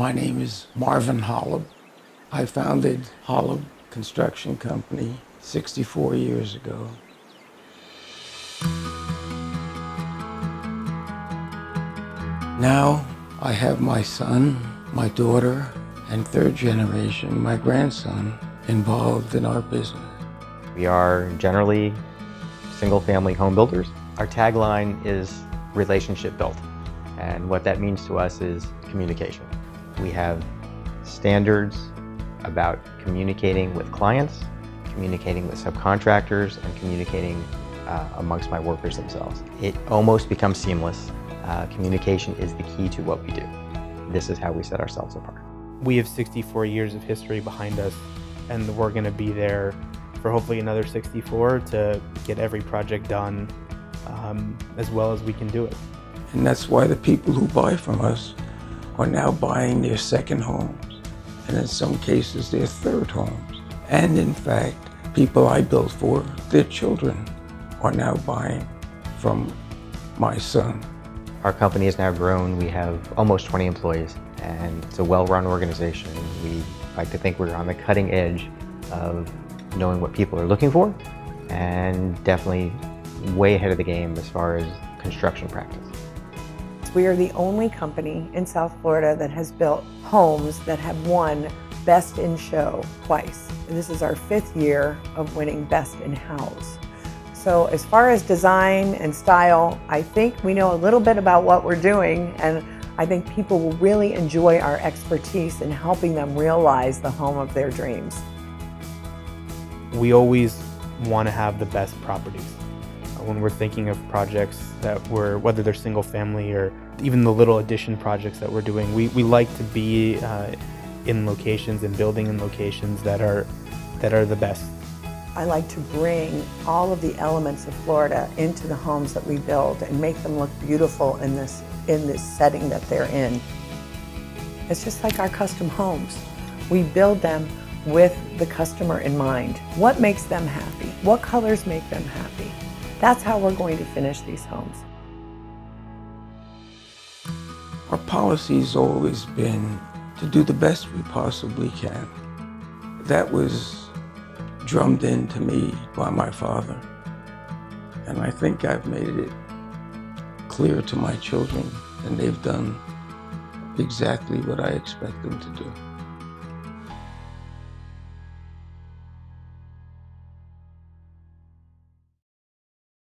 My name is Marvin Hollub. I founded Hollub Construction Company 64 years ago. Now I have my son, my daughter, and third generation, my grandson, involved in our business. We are generally single-family home builders. Our tagline is relationship built, and what that means to us is communication. We have standards about communicating with clients, communicating with subcontractors, and communicating amongst my workers themselves. It almost becomes seamless. Communication is the key to what we do. This is how we set ourselves apart. We have 64 years of history behind us, and we're going to be there for hopefully another 64 to get every project done as well as we can do it. And that's why the people who buy from us are now buying their second homes, and in some cases their third homes. And in fact, people I built for, their children are now buying from my son. Our company has now grown. We have almost 20 employees, and it's a well-run organization. We like to think we're on the cutting edge of knowing what people are looking for, and definitely way ahead of the game as far as construction practice. We are the only company in South Florida that has built homes that have won Best in Show twice. And this is our 5th year of winning Best in House. So as far as design and style, I think we know a little bit about what we're doing, and I think people will really enjoy our expertise in helping them realize the home of their dreams. We always want to have the best properties. When we're thinking of projects that whether they're single family or even the little addition projects that we're doing, we like to be in locations and building in locations that are the best. I like to bring all of the elements of Florida into the homes that we build and make them look beautiful in this setting that they're in. It's just like our custom homes. We build them with the customer in mind. What makes them happy? What colors make them happy? That's how we're going to finish these homes. Our policy's always been to do the best we possibly can. That was drummed into me by my father, and I think I've made it clear to my children, and they've done exactly what I expect them to do.